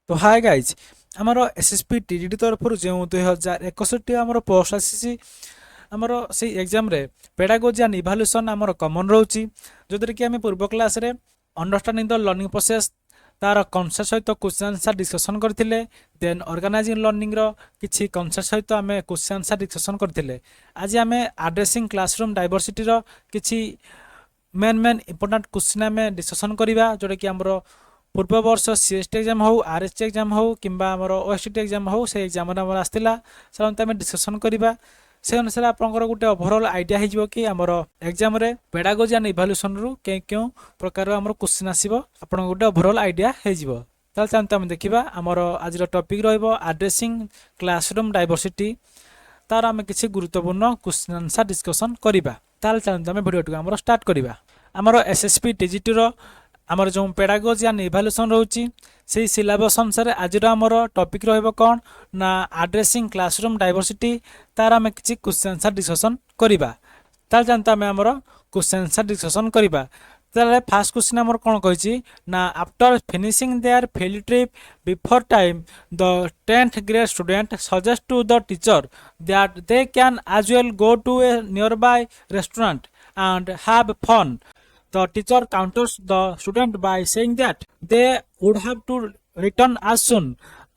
तो hi guys आमर SSP TGT तरफ जो 2061 आमर पोस्ट आसी आमर से एग्जाम रे पेडागोजी एंड इभाल्यूएशन आमर कमन रोची जो कि आम पूर्व क्लास रे अंडरस्टैंडिंग द लर्निंग प्रोसेस तार कनसेप्ट सहित क्वेश्चन आंसर डिस्कसन करते देन ऑर्गेनाइजिंग लर्निंग रो किछि कनसेप्ट सहित आम क्वेश्चन आंसर डिस्कसन करते आज आम एड्रेसिंग क्लासरूम डाइवर्सिटी रो किछि मेन मेन इंपोर्टेंट क्वेश्चन आम डिस्कसन करवा जोटा कि आमर पूर्व वर्ष सीएसटी एग्जाम हो आरएसटी एग्जाम हो किंबा आमर ओएसटी एग्जाम हो से एग्जाम आमर आसला साधारणतः आम डिस्कसन करवा से अनुसार आपंकर गोटे ओभरऑल आइडिया हो कि आमर एग्जाम रे पेडागोजी एंड इभाल्यूएशन रु क्यों प्रकार आमर क्वेश्चन आसीबो आपन गोटे ओभरऑल आइडिया हो ताल चाहते आम देखा आमर आज टॉपिक रहिबो एड्रेसिंग क्लासरूम डाइवर्सिटी तार आम किसी गुरुत्वपूर्ण क्वेश्चन आंसर डिस्कसन करवा ताल चाहते आम भिडियो आमर स्टार्ट करवा आमर एसएसपी टीजीटी रो आमर जो पेडागोजी एंड इभाल्यूएशन रोची से सिलेबस अनुसार आज आमर टॉपिक रहिबो कौन ना एड्रेसिंग क्लासरूम डाइवर्सिटी तार आम किसी क्वेश्चन आंसर डिस्कसन करवा ताल जानते आम आमर क्वेश्चन आंसर डिस्कसन करवा ताले फास्ट क्वेश्चन आमर कौन कही ना after finishing their field trip before time the 10th grade student suggest to the teacher that they can as well go to a nearby restaurant and have fun. The teacher counters the student by saying that they would have to return as soon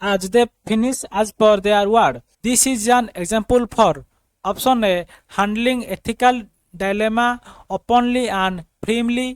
as they finish as per their word. This is an example for option A, handling ethical dilemma openly and firmly.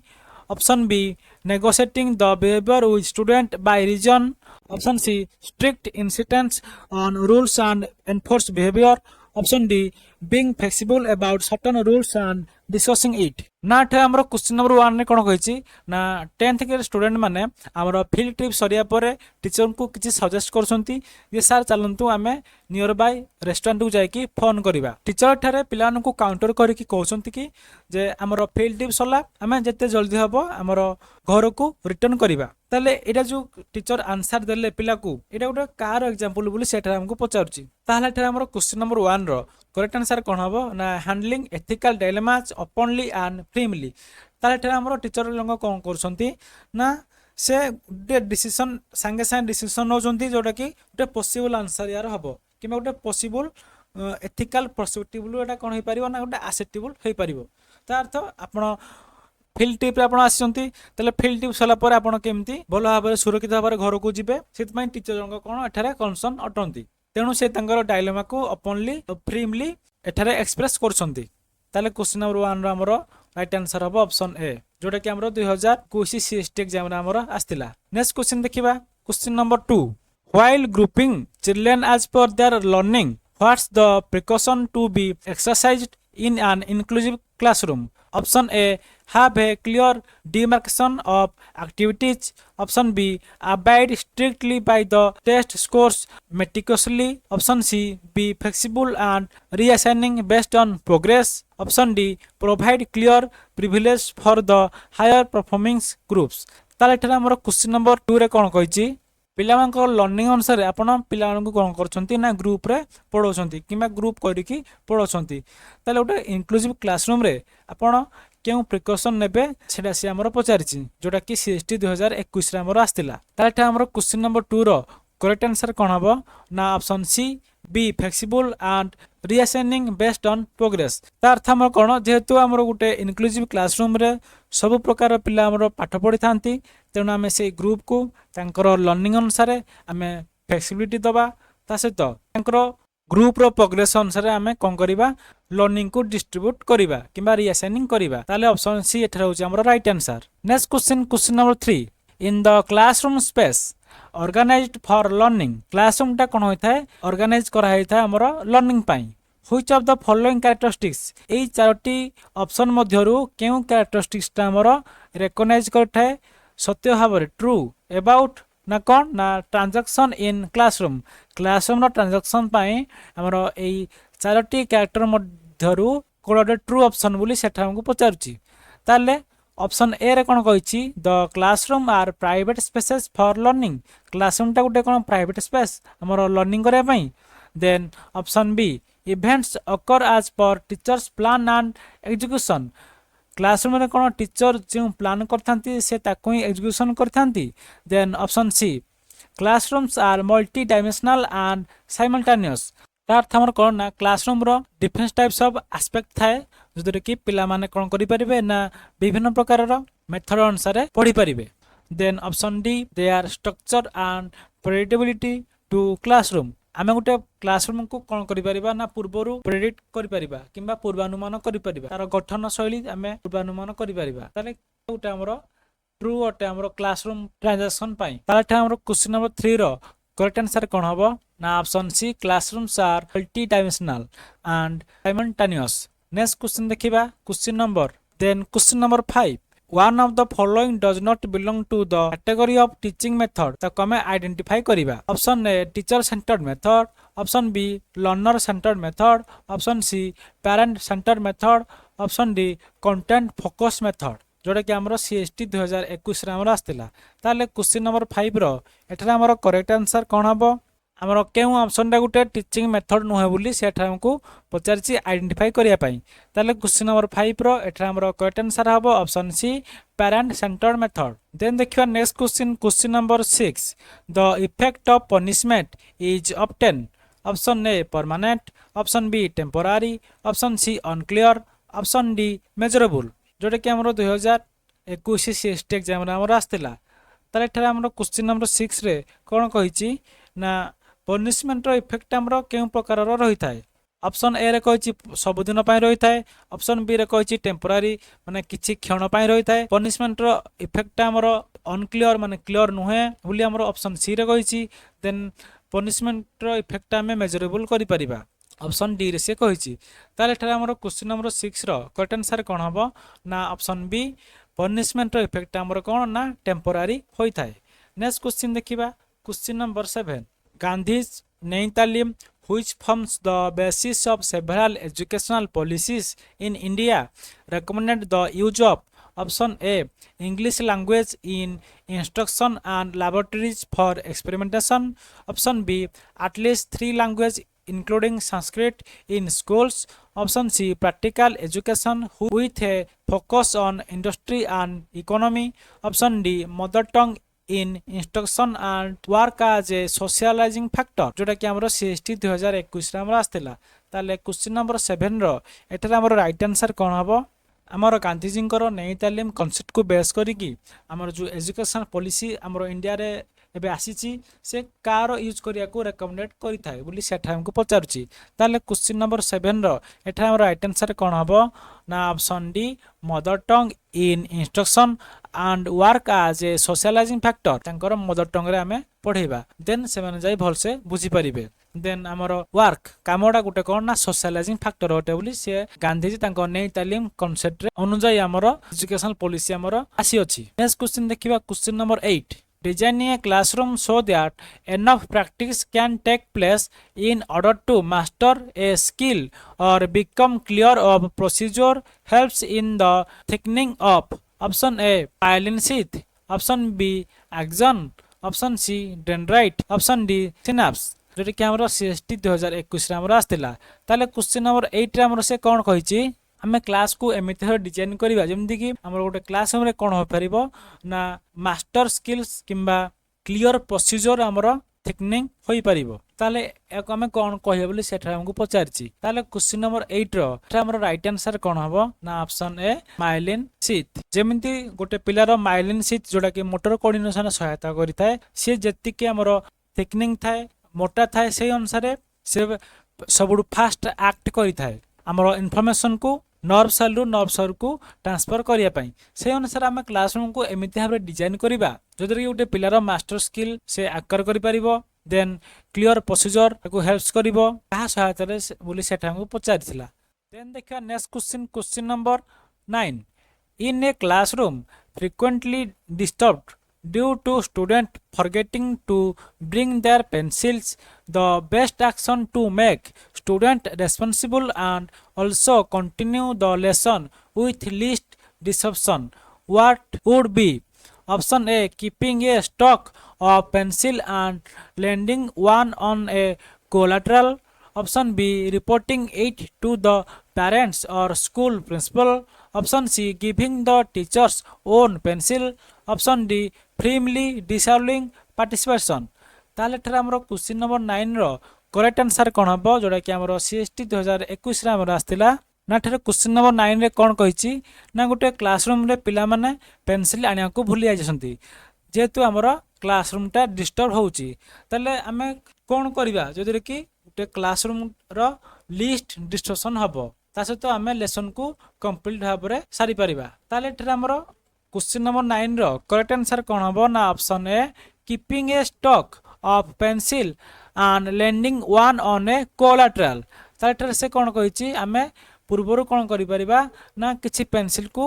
Option B, negotiating the behavior with student by reason. Option C, strict insistence on rules and enforced behavior. Option D, being flexible about certain rules and discussing it. ना आमर question number 1 ने कौन कही ना 10th grade student माने आमर field trip सरिया पर टीचर को किसी सजेस्ट करछंती जे सर चलंतु आमे नियर बाय रेस्टोरेंट को जाइकी फोन करवा टीचर ठारे पिलान को काउंटर करके कहउछंती कि जे आमर फील्ड ट्रिप सरला आमे जते जल्दी हबो आमर घर को रिटर्न करवा ताले एटा जो टीचर आंसर देले पिला को एटा गोटे कार एग्जांपल बोली सेठा हमको पचारछि ताहले एठा हमर क्वेश्चन नंबर 1 रो करेक्ट आंसर कोन हबो ना handling ethical dilemmas openly and freely ताले एठा हमर टीचर लोग कोन करछंती ना से गोटे डिसीजन संगे संगे डिसीजन नौचंती जोटा कि गोटे पॉसिबल आंसर यार हबो किबा गोटे पॉसिबल एथिकल पर्सपेक्टिव एटा कोन होई परिबो ना गोटे एक्सेप्टेबल होई परिबो ता अर्थ आपण फील्ड ट्रिप रे आपण आछंती तले फील्ड ट्रिप सला पर आपण केमती भलो भाबरे सुरक्षित भाबरे घर को जिबे सेतमय टीचर जंग कोन एठारे कंसर्न अटंती तेणु से तांकर डायलेमा को ओपनली फ्रीली एठारे एक्सप्रेस करछंती ताले क्वेश्चन नंबर 1 रो हमर राइट आंसर हबो ऑप्शन ए जोटा कि हमर 2021 सीएसटी एग्जाम रे हमर आस्तिला नेक्स्ट क्वेश्चन देखिबा question number 2 while grouping children as per their learning what's the precaution to be exercised in an inclusive classroom. Option A, have a clear demarcation of activities. Option B, abide strictly by the test scores meticulously. Option C, be flexible and reassigning based on progress. Option D, provide clear privilege for the higher performing groups. ताले एठारे हमर question number 2 रे कोन कहिछि पिलामानकर learning अनुसार आपण पिलामानकु कोन करछंती ना group रे पढौछंती किबा group करिकी पढौछंती ताले गोटे इनक्लूसिव क्लासरूम रे आपण केउ प्रिकॉशन नेबे सेटा से हमर पचारिछि जोटा कि सीएसटी 2021 रे हमर आस्तिला तालेटा हमर क्वेश्चन नंबर 2 रो करेक्ट आंसर कोन हबो ना option C be flexible and reassigning based on progress ता अर्थ हमर कोन जेहेतु हमर गोटे इनक्लूसिव क्लासरूम रे सब प्रकार पिला हमर पाठ पढि थांती तेणु आम से ग्रुप को तांकर लर्निंग अनुसार आम फ्लेक्सिबिलिटी दबा ता सहित तांकर ग्रुप रो प्रोग्रेस अनुसार आम कौन करवा लर्निंग को डिस्ट्रीब्यूट करवा किंबा रिअसाइनिंग करवा ताले ऑप्शन सी एठार होची हमर right answer next question number 3 in the classroom space organized for learning classroom टा कोन होइथाय ऑर्गेनाइज करा होइथाय हमर लर्निंग पाई which of the following characteristics एई चारोटी ऑप्शन मध्यरु केउ कैरेक्टरिस्टिक्स टा हमर रिकॉग्नाइज करथाय सत्य भाव ट्रू अबाउट ना कौन ना transaction in classroom classroom transaction पाई हमर एई चारोटी कैरेक्टर मध्यरु कोडे ट्रू ऑप्शन बोली सेठा हमको पचारुची ताले ऑप्शन ए रे कोन कहिछि the classroom are private spaces for learning classroom टा गुटे कोन प्राइवेट स्पेस हमर लर्निंग करे पई then option B events occur as per teachers plan and execution classroom रे कोन टीचर जो प्लान करथांती से ताको ही एग्जीक्यूशन करथांती then option C classrooms are multi dimensional and simultaneous. तार अर्थ हमर कोन ना क्लासरूम रो डिफरेंट टाइप्स ऑफ एस्पेक्ट थाए जदरे कि पिला माने कोन करि परिबे ना विभिन्न प्रकार रो मेथड अनुसार पढि परिबे। Then option D they are structure and predictability to classroom. आमे गुटे क्लासरूम को कोन करि परिबा ना पूर्वरु प्रेडिक्ट करि परिबा किंबा पूर्वानुमान करि परिबा तार गठन शैली आमे पूर्वानुमान करि परिबा ताले गुटे हमरो ट्रू अटे हमरो क्लासरूम ट्रांजैक्शन पाई। ताले हमरो क्वेश्चन नंबर 3 रो करेक्ट आंसर कोन हबो ना option C classrooms are multi dimensional and simultaneous. Next question देखिबा question number 5 one of the following does not belong to the category of teaching method ताको हमें आइडेंटिफाई करिबा। Option A teacher centred method, option B learner centred method, option C parent centred method, option D content focus method जोटा कि हमरो CST 2021 रे हमरो आस्तिला। ताले question number 5 रो एठरा हमरो करेक्ट आंसर कोन हबो हमरो केउ ऑप्शन टा गुटे टीचिंग मेथड नुहे बोली सेठा हमको पचारची आइडेंटिफाई करिया पई। ताले क्वेश्चन नंबर 5 रो एठरा हमरो करेक्ट आंसर हबो option C parent centred method. Then देखिबा next question number 6 the effect of punishment is obtain. Option A permanent, option B temporary, option C unclear, option D measurable जोटा कि हमरो 2021 CST exam रे हमरो आस्तिला। ताले एठरा हमरो question number 6 रे कोन कहिची ना पनिशमेंट रो इफेक्ट हमरो केउ प्रकार रो रही थाए। ऑप्शन ए रे कहिची सबुदिन पय रही थाए, ऑप्शन बी रे कहिची टेम्पोरारी माने किछि क्षण पय रही थाए, पनिशमेंट रो इफेक्ट हमरो अनक्लियर माने क्लियर नुहे बोली हमरो ऑप्शन सी रे कहिची। देन पनिशमेंट रो इफेक्ट हमें मेजरेबल करि परिबा ऑप्शन डी रे से कहिची। ताले एठा हमरो क्वेश्चन नंबर 6 रो करेक्ट आंसर कोन हबो ना ऑप्शन बी पनिशमेंट रो इफेक्ट हमरो कोन ना टेम्पोरारी होई थाए। नेक्स्ट क्वेश्चन देखिबा question number 7 Gandhi's Naitalim which forms the basis of several educational policies in India recommended the use of option A English language in instruction and laboratories for experimentation, option B at least 3 languages including Sanskrit in schools, option C practical education with a focus on industry and economy, option D mother tongue in instruction and work as a socializing factor जोटा कि हमरो CST 2021 रे हमरो आस्तिला। ताले question number 7 रो एठरा हमरो right answer कोन हबो हमरो गांधी जी को नई तालीम कॉन्सेप्ट को बेस करिकी हमरो जो एजुकेशन पॉलिसी हमरो इंडिया रे एबे आसीची से कार यूज करिया को रेकमेंडेड करि थाए बोली सेठा हमको पचारुची। ताले क्वेश्चन नंबर 7 रो एठा हमरो राइट आंसर कोन हबो ना option D mother tongue in instruction and work as a socialising factor तांकर मदर टंग रे हमें पढेबा देन से माने जाई भल से बुझी परिबे। देन हमरो वर्क कामडा गुटे कोन ना सोशलाइजिंग फैक्टर होटे बोली से गांधी जी तांको नई तालीम कॉन्सेप्ट रे अनुसार हमरो एजुकेशनल पॉलिसी हमरो आसी अछि। नेक्स्ट क्वेश्चन देखिबा question number 8 Designing a classroom so that enough practice can take place in order to master a skill or become clear of procedure helps in the thickening of option A myelin sheath, option B axon, option C dendrite, option D synapse जोटा कि हमरो CST 2021 रे हमरो आस्तिला। ताले question number 8 रे हमरो से कोन कहिची हमें क्लास को एमिति डिजाइन करिबा जेमति कि हमर गोटे क्लासरूम रे कोन हो परिबो ना मास्टर स्किल्स किंबा क्लियर प्रोसीजर हमर थिकनिंग होई परिबो। ताले एक हमें कोन कहियो बोली सेठा हमको पचारची। ताले क्वेश्चन नंबर 8 रो हमर राइट आंसर कोन हबो ना ऑप्शन ए माइलिन शीथ। जेमति गोटे पिलार माइलिन शीथ जोटा कि मोटर कोऑर्डिनेशन सहायता करिथाय से जेति कि हमर थिकनिंग थाए मोटा थाए से अनुसार से सबुडु फास्ट एक्ट करिथाय हमर इन्फॉर्मेशन को नर्व सेल रु नर्व सेल को ट्रांसफर करिया पई से अनुसार हम क्लासरूम को एमिति भाबरे डिजाइन करिबा जदि कि गोटे पिलार मास्टर स्किल से आकर करि परिबो देन क्लियर प्रोसीजर को हेल्प्स करिवो कहा सहायता रे बोली सेठा हमको पचारिथिला। देन देखा next question number 9 in a classroom frequently disturbed due to student forgetting to bring their pencils, the best action to make student responsible and also continue the lesson with least disruption what would be? Option A keeping a stock of pencil and lending one on a collateral, option B reporting it to the parents or school principal, option C giving the teachers own pencil, option D firmly disallowing participation। ताले एठारे हमर question number 9 रो correct answer कोन हबो जोडा कि हमर CST 2021 रे हमर आस्तिला ना एठारे क्वेश्चन नंबर 9 रे कोन कहिछि ना गुटे क्लासरूम रे पिला माने पेंसिल आनिया को भूली आइछंती जेतु हमर क्लासरूम टा डिस्टर्ब होउची ताले हमें कोन करबा जदि कि गुटे क्लासरूम रो लिस्ट डिस्कशन हबो ता सहित हमें लेसन को कंप्लीट भाबरे सारी परिबा ताले एठारे हमर क्वेश्चन नंबर 9 रो करेक्ट आंसर कोन हबो ना option A keeping a stock of pencil and lending one on a collateral ताले से कोन कहिछि हमें पूर्वरु कोन करि परिबा ना किछि पेंसिल को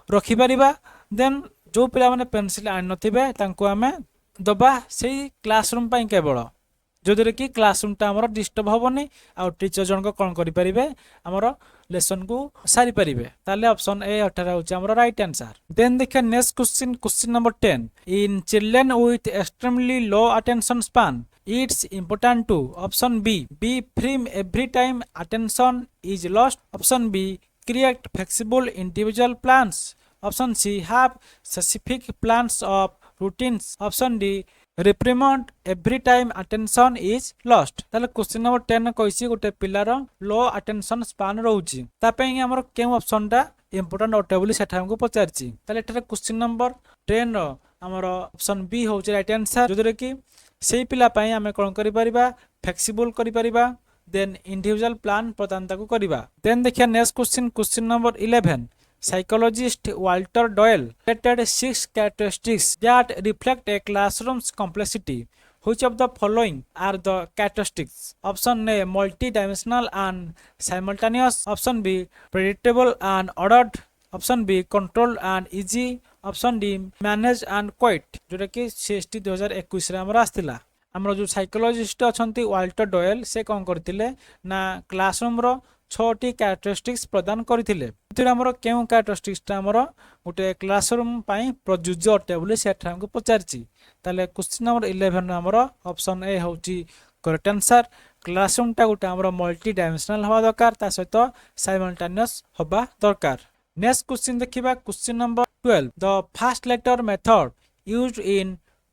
रखि परिबा देन जो पिला माने पेंसिल आन नथिबे तांको हमें दबा सेही क्लासरूम पई केवल जोदरे कि क्लासरूम टा हमर डिस्टर्ब होबनी आ टीचर जन को कोन करि परिबे हमर लेसन को सारी परिबे ताले ऑप्शन ए 18 होछि हमर राइट आंसर देन देखिए next question number 10 in children with extremely low attention span it's important to option B free every time attention is lost option B create flexible individual plans option C have specific plans of routines option D reprimand every time attention is lost ताले question number 10 कहिसी गोटे पिलार लो attention span रहउची ता पई हमर केउ option टा important अटे बोली सेठा हमको पचारची ताले एठारे क्वेश्चन नंबर 10 रो हमर ऑप्शन बी होउची राइट आंसर जोदरे कि सेही पिला पई हमें कोन करि परिबा फ्लेक्सिबल करि परिबा देन इंडिविजुअल प्लान प्रदान ताकू करिबा देन देखिया next question number 11 psychologist Walter Doyle stated 6 characteristics that reflect a classroom's complexity which of the following are the characteristics option A multi-dimensional and simultaneous option B predictable and ordered option B controlled and easy option D manage and quite जोटा कि CST 2021 रे हमर आस्तिला हमर जो psychologist अछंती Walter dial से कोन करथिले ना classroom रो 6टी characteristics प्रदान करथिले एतिर हमर केउ कैरेक्टरिस्टिक्स ता हमर गुटे क्लासरूम पई प्रयुज्य अटे बोली सेठ हमको पचारची ताले क्वेश्चन नंबर 11 हमर ऑप्शन ए होची करेक्ट आंसर क्लासरूम ता गुटे हमर मल्टी डायमेंशनल हवा दरकार ता सहित साइमल्टेनियस हवा दरकार नेक्स्ट क्वेश्चन देखिबा question number 12 the first letter method used in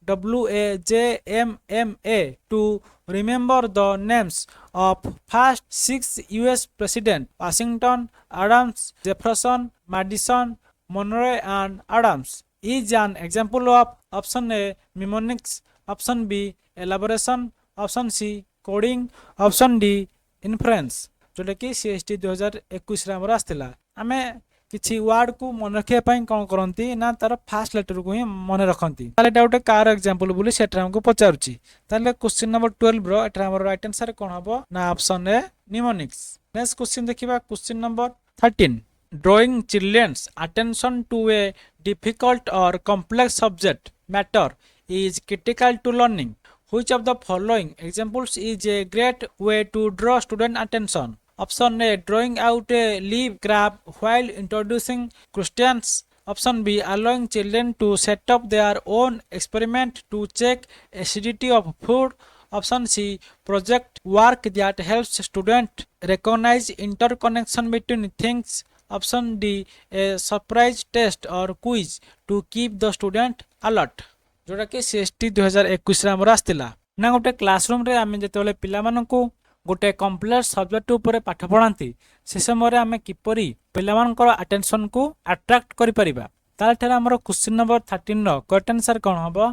WAJMMA to remember the names of first 6 US president Washington, Adams, Jefferson, Madison, Monroe and Adams is an example of option A mnemonics option B elaboration option C coding option D inference जोटा कि CST 2021 रे हमर आस्तिला हमें किछि word को मन रखिया पई कोन करंती ना तार फर्स्ट लेटर को ही मन रखंती ताले डाउट कार एग्जांपल बोली सेटा हमको पचारुची ताले क्वेश्चन नंबर 12 ब्रो एटा हमर राइट आंसर कोन हबो ना option A mnemonics next question देखिबा question number 13 drawing children's attention to a difficult or complex subject matter is critical to learning which of the following examples is a great way to draw student attention Option A drawing out a leaf graph while introducing questions. Option B allowing children to set up their own experiment to check acidity of food. Option C project work that helps student recognize interconnection between things. Option D a surprise test or quiz to keep the student alert. जोटा कि CST 2021 रे हमर आस्तिला ना गोटे classroom रे आमे जेतेबेले पिला मानकू गोटे कॉम्प्लेक्स सब्जेक्ट ऊपर पाठ पढ़ाती से समय आम किपरि पिलामानकर अटेंशन को अट्रैक्ट करि परिबा ताले ठेरा हमर क्वेश्चन नंबर 13 रो करेक्ट आंसर कोन हबो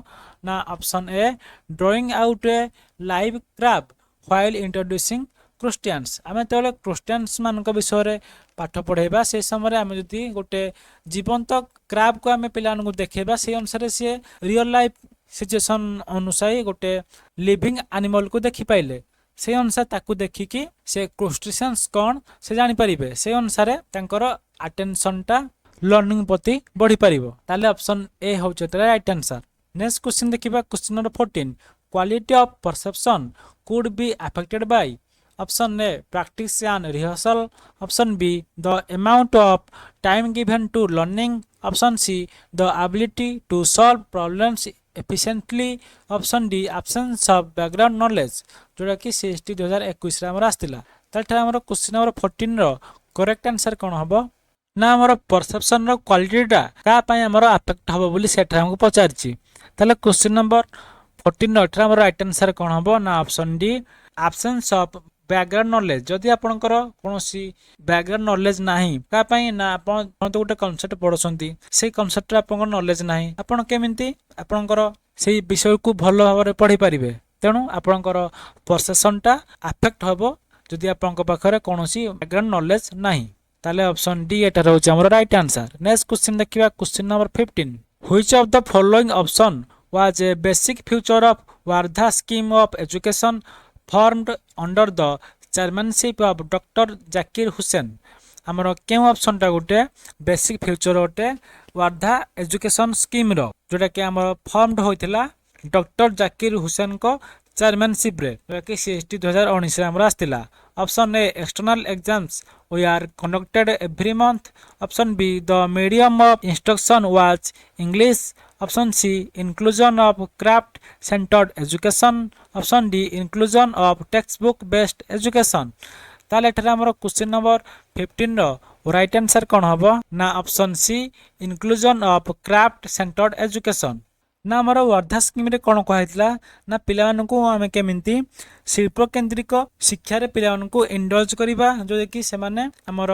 ना ऑप्शन ए ड्राइंग आउट ए live graph while introducing questions आमे तले क्वेश्चंस मानक विषय रे पाठ पढ़ेबा से समय आमे जदी गोटे जीवंत ग्राफ को आमे पिलान को देखेबा से अनुसार से रियल लाइफ सिचुएशन अनुसार गोटे लिविंग एनिमल को देखि पाइले से अनुसार ताकू देखिकी से क्वेश्चंस कौन से जानि परिबे से अनुसार तांकर अटेंशन टा लर्निंग प्रति बढ़ी परिबो ताले ऑप्शन ए होचे त राइट आंसर नेक्स्ट क्वेश्चन देखिबा question number 14 quality of perception could be affected by option A practice and rehearsal option B the amount of time given to learning option C the ability to solve problems efficiently option D absence of background knowledge जोटा कि CST 2021 रे हमर आस्तिला ताठा हमर question number 14 रो correct answer कोन हबो ना हमर perception रो quality टा का पय हमर अफेक्ट हबो बोली सेटा हमको पचारची ताले क्वेश्चन नंबर 14 ଏଠାରେ ଆମର ରାଇଟ୍ आंसर कोन हबो ना option D absence of background knowledge. जदि आपणकर कोनोसी बैकग्राउंड नॉलेज नाही का पई ना आपण तो गोटे कांसेप्ट पढोसंती सेही कांसेप्ट रे आपन नॉलेज नाही आपण केमिति आपणकर सेही विषय को भलो भाबरे पढी परिबे। तेणु आपणकर परसेप्शन टा अफेक्ट हबो जदि आपणक पाखरे कोनोसी बैकग्राउंड नॉलेज नाही। ताले ऑप्शन डी एटा रहउछ हमर राइट आंसर। नेक्स्ट क्वेश्चन देखिबा question number 15 which of the following option was a basic future of Wardha scheme of education formed under the chairmanship of Dr. Zakir Hussain। हमरो केउ option टा गोटे basic future गोटे Wardha education scheme रो जोटा कि हमर formed होइतिला डॉक्टर जाकिर हुसैन को चेयरमैनशिप रे जोटा कि सीएसटी 2019 रे हमर आस्तिला। Option A external exams we are conducted every month. Option B the medium of instruction was English. Option C inclusion of craft centered education. Option D inclusion of text book based education. ताले एठारे हमर question number 15 रो right answer कोन हबो ना option C inclusion of craft centered education. ना हमर Wardha scheme रे कोन कहैतला ना पिलावन को हमें केमिति शिल्प केंद्रिक शिक्षा रे पिलावन को इंडल्ज करिबा जो कि से माने हमर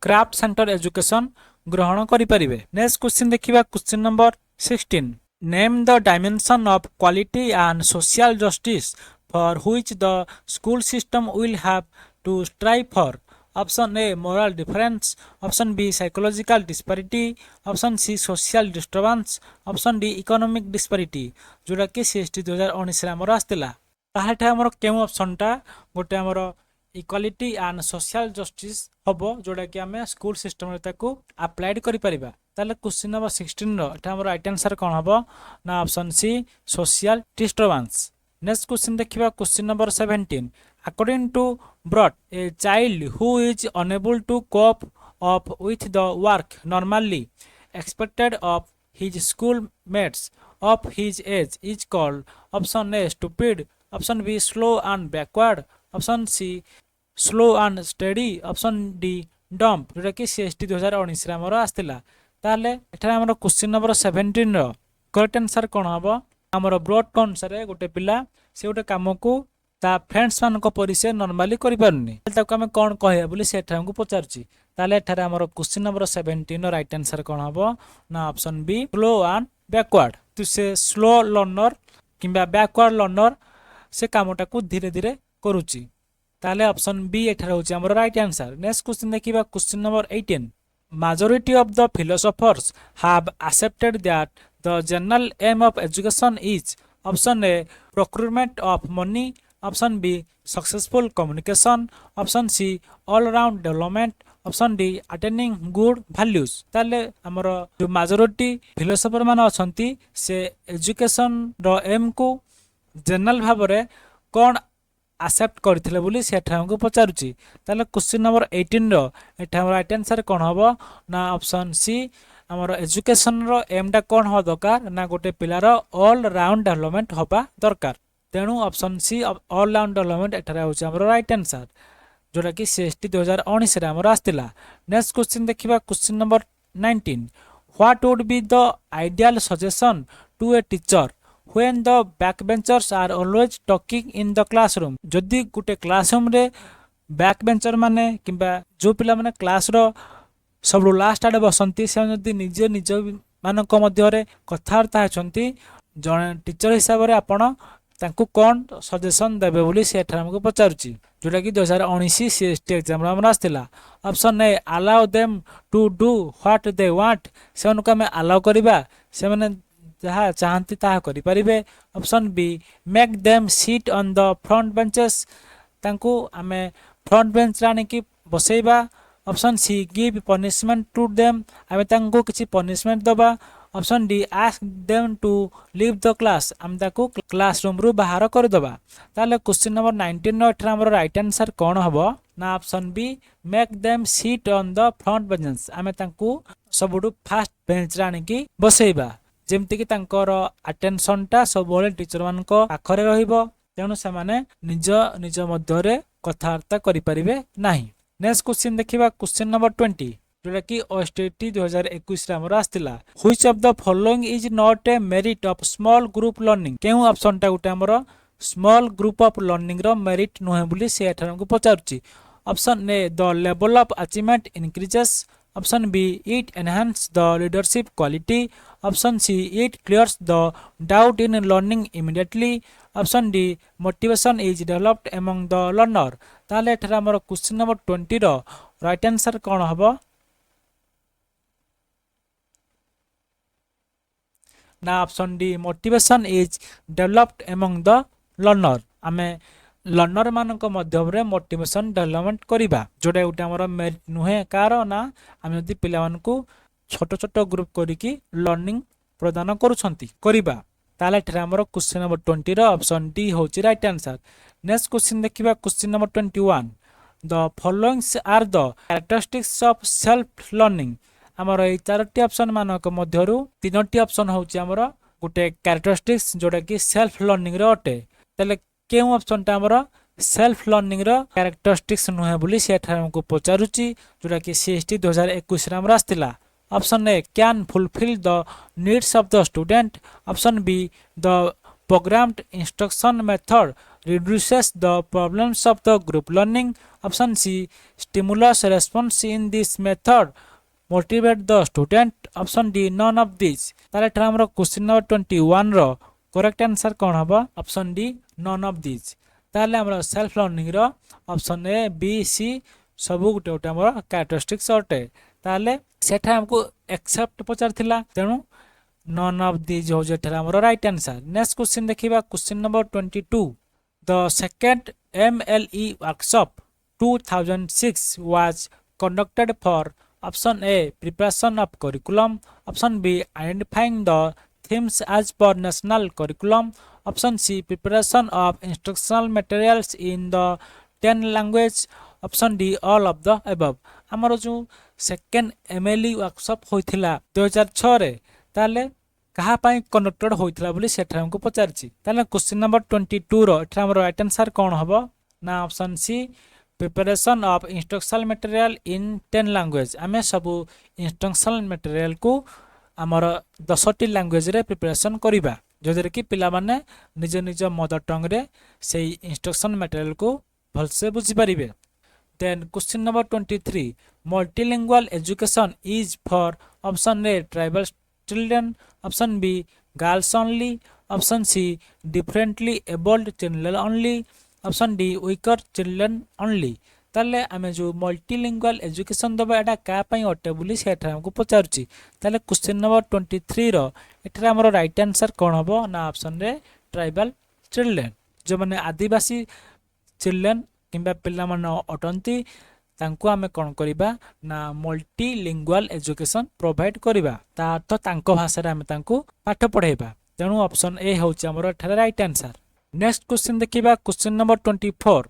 क्राफ्ट सेंटर एजुकेशन ग्रहण करि परिबे। नेक्स्ट क्वेश्चन देखिबा question number 16 name the dimension of quality and social justice for which the school system will have to strive for. Option A moral difference. Option B psychological disparity. Option C social disturbance. Option D economic disparity जोटा कि CST 2019 रे हमर आस्तिला। ताहाठे हमर केउ option टा गोटे हमर equality and social justice हबो जोटा कि हमें स्कूल सिस्टम रे ताकू अप्लाइड करि परिबा। ताले क्वेश्चन नंबर 16 रो एटा हमर राइट आंसर कोन हबो ना option C social disturbance. Next question देखिबा question number 17 according to Brott a child who is unable to cope up with the work normally expected of his schoolmates of his age is called option A stupid। option B slow and backward। option C slow and steady। option D dumb जोटा कि CST 2019 रे हमर आस्तिला। ताले एठा हमर question number 17 रो correct answer कोन हबो हमर ब्रॉड अनुसार गोटे पिला से गोटे काम को ता फ्रेंड्स मान को परिसे नॉर्मली करि पारुनी ताको हम कोन कहया बोली सेठा हमको पचारची। ताले एठारे हमर क्वेश्चन नंबर 17 रो राइट आंसर कोन हबो ना option be slow and backward. तो से स्लो लर्नर किबा बैकवर्ड लर्नर से कामटा को धीरे धीरे करूची। ताले ऑप्शन बी एठारे होची हमर राइट आंसर। नेक्स्ट क्वेश्चन देखिबा question number 18 majority of the philosophers have accepted that the general aim of education is option A procurement of money। option B successful communication। option C all round development। option D attaining good values। ताले हमर जो majority philosopher मान अछंती से education रो M को general भाबरे कोन accept करथिले बोली सेठा हमको पचारुची। ताले क्वेश्चन नंबर 18 रो एठा हमर राइट आंसर कोन हबो ना ऑप्शन सी हमर एजुकेशन रो एम डा कोन हो दरकार ना गोटे पिलार ऑल राउंड डेवलपमेंट होबा दरकार। तेणु option C all round development एठारे होची हमर राइट आंसर जोटा कि सीएसटी 2019 रे हमर आस्तिला। नेक्स्ट क्वेश्चन देखिबा question number 19 what would be the ideal suggestion to a teacher when the backbenchers are always talking in the classroom। जदि गुटे क्लासरूम रे बैकबेंचर माने किबा जो पिला माने क्लास रो सब लास्ट आडे बसंती से जदि निज निज मानक मध्य रे कथार्ता हचंती जने टीचर हिसाब रे आपण तांको कोन सजेशन देबे बोली से एठा हमको पचारुची जोटा कि 2019 सीएसटी एग्जाम रा हमरा आस्तिला। Option A allow them to do what they want से उनको में अलाउ करिबा से माने जहाँ चाहती ताहा करि परिबे। Option B make them seat on the front benches तांको आमे फ्रंट बेंच रानी की बसेबा। Option C give punishment to them आमे तांको किछि पनिशमेंट दबा। Option D ask them to leave the class आम ताको क्लासरूम रु बाहर कर दबा। ताले क्वेश्चन नंबर 19 नो एठरा हमर राइट आंसर कोन हबो ना option B make them seat on the front benches आमे तांको सबुडु फास्ट बेंच रानी की बसेबा जेमति कि तांकर अटेंशन टा सब बोले टीचर मान को आखरे रहिबो तेनु से माने निज निज मध्य रे कथार्ता करि परिबे नाही। नेक्स्ट क्वेश्चन देखिबा क्वेश्चन नंबर 20 जोटा कि ओएसटीटी 2021 रे हमर आस्तिला। Which of the following is not a merit of small group learning, केउ ऑप्शन टा गुटे हमर स्मॉल ग्रुप ऑफ लर्निंग रो मेरिट नुहे बोली से एठार हमको पचारुची। Option A the level of achievement increases, option B it enhance the leadership quality, option C it clears the doubt in learning immediately, option D motivation is developed among the learner. ताले एठार हमर question number 20 रो right answer कोन हबो ना option D motivation is developed among the learner. आमे learner मानक मध्यम motivation development करिबा जोटा गुटे हमर मेरिट नुहे कार ना आमे यदि पिला मानकू छोट छोट ग्रुप करिकी लर्निंग प्रदान करूछंती करिबा ताले एठरे हमर क्वेश्चन नंबर 20 रो ऑप्शन डी होची राइट आंसर। नेक्स्ट क्वेश्चन देखिबा question number 21 the followings are the characteristics of self learning. हमर ए चारटी ऑप्शन मानक मध्यरु तीनटी ऑप्शन होची हमर गुटे कैरेक्टरिस्टिक्स जोटा कि सेल्फ लर्निंग रो अटे। तले केउ ऑप्शन ता हमर सेल्फ लर्निंग रो कैरेक्टरिस्टिक्स नुहे बोली से एठा हमको पचारुची जोटा कि सीएसटी 2021 रे हमर आस्तिला। Option A can fulfill the needs of the student, option B the programmed instruction method reduces the problems of the group learning, option C stimulus response in this method motivate the student, option D none of these। ताले एठा हमर question number 21 रो correct answer कोन हबो option D none of this. ताले हमर self learning रो option A B C सबु गुटे गुटे हमर कैरेक्टरिस्टिक्स अटे। ताले सेठा हमको एक्सेप्ट पचार थिला तेनु नन ऑफ दिस हो जेठा हमर राइट आंसर। नेक्स्ट क्वेश्चन देखिबा question number 22 the second MLE workshop 2006 was conducted for option A preparation of curriculum, option B identifying the themes as per national curriculum, option C preparation of instructional materials in the 10 language, option D all of the above। हमर जो second MLE workshop होइथिला 2006 रे ताले कहा पाई conducted होइथिला बोली सेठा हमको पचारछि। ताले question number 22 रो एठा हमर राइट आंसर कोन हबो ना option C preparation of instructional material in 10 language. आमे सब इंस्ट्रक्शनल मटेरियल को हमर 10टी लैंग्वेज रे प्रिपरेशन करिबा जोदरे कि पिला माने निज निज मदर टंग रे सेही इंस्ट्रक्शन मटेरियल को भलसे बुझी परिबे। Then question number 23 multilingual education is for option A tribal children, option B girls only, option C differently abled children only, option D weaker children only. ताले आमे जो मल्टीलिंगुअल एजुकेशन दबा एटा का पई अटे बोली सेठा हमको पचारुची। ताले क्वेश्चन नंबर 23 रो एठरा हमरो राइट आंसर कोन हबो ना ऑप्शन रे ट्राइबल चिल्ड्रन जो माने आदिवासी चिल्ड्रन किंबा पिला मन अटंती तांको आमे कोन करिबा ना मल्टीलिंगुअल एजुकेशन प्रोवाइड करिबा ता अर्थ तांको भाषा रे आमे तांको पाठ पढाइबा। तेनु ऑप्शन ए होची हमरो एठरा राइट आंसर। नेक्स्ट क्वेश्चन देखिबा question number 24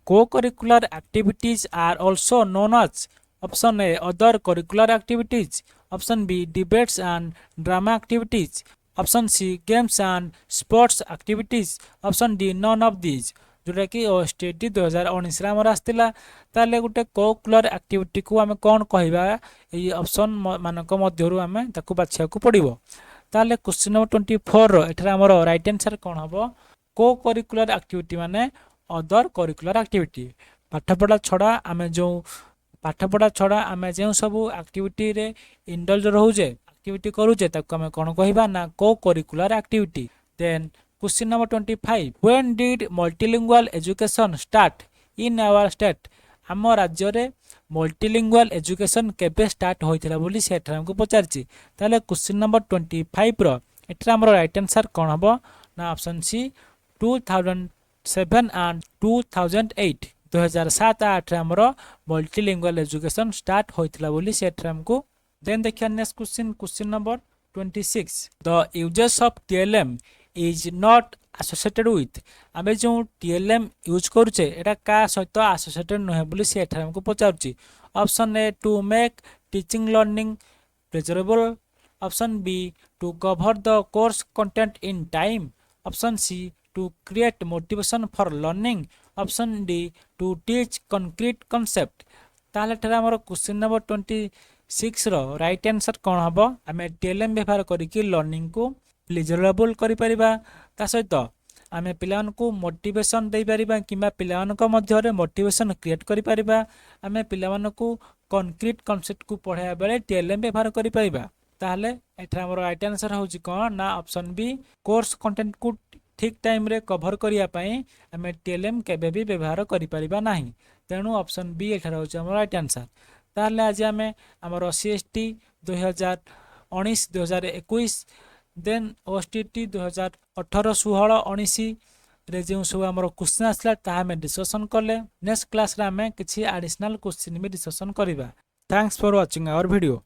co-curricular activities are also known as option A other curricular activities, option B debates and drama activities, option C games and sports activities, option D none of these। जोटा कि OSTT 2019 रे हमर आस्तिला ताले गुटे कोकुलर activity को हमें कोन कहबा A option मानक मध्यरु हमें ताकू बाछिया को पड़िबो। ताले क्वेश्चन नंबर 24 रो एठरा हमर राइट आंसर कोन हबो को करिकुलर एक्टिविटी माने अदर करिकुलर एक्टिविटी पाठपढ़ा छड़ा आमे जो पाठपढ़ा छड़ा आमे जे सब एक्टिविटी रे इंडल्ज रहउजे एक्टिविटी करूजे ताकू हमें कोन कहबा ना co curricular activity. Then question number 25 when did multilingual education start in our state. हम राज्य रे मल्टीलिंगुअल एजुकेशन केबे स्टार्ट होइथिला बोली सेठा हमको पचारछि। ताले क्वेश्चन नंबर 25 रो एठरा हमर राइट आंसर कोन हबो ना ऑप्शन सी 2007 एंड 2008 2007-8 हमर मल्टीलिंगुअल एजुकेशन स्टार्ट होइथिला बोली सेठा हमको। देन देखिया next question number 26 the uses of TLM is not associated with। आमे जो TLM यूज करूचे एटा का सहित एसोसिएटेड नहे बोली से एठा हमको पचारुची। Option A to make teaching learning pleasurable, option B to cover the course content in time, option C to create motivation for learning, option D to teach concrete concept. ताले ठरा हमर क्वेश्चन नंबर 6 ର right answer कौन हबो आमे TLM व्यवहार करिकि learning को pleasurable करि परिबा ता सहित आमे पिलान को मोटिवेशन दे परिबा किबा पिलान को मध्य रे मोटिवेशन क्रिएट करि परिबा आमे पिलान को कंक्रीट कांसेप्ट को पढाया बेले टीएलएम व्यवहार करि परिबा ताहले एठा हमर राइट आंसर होची कोन ना ऑप्शन बी कोर्स कंटेंट को ठीक टाइम रे कवर करिया पई आमे टीएलएम केबे भी व्यवहार करि परिबा नाही तेनु ऑप्शन बी एठा होची हमर राइट आंसर ताहले आज आमे हमर सीएसटी 2019 2021 देन ओएसटीटी 2018 16 19 रे जो सब हमर क्वेश्चन आसला ता हमें डिस्कशन करले नेक्स्ट क्लास रे हमें किछि एडिशनल क्वेश्चन भी डिस्कशन करिबा thanks for watching our video.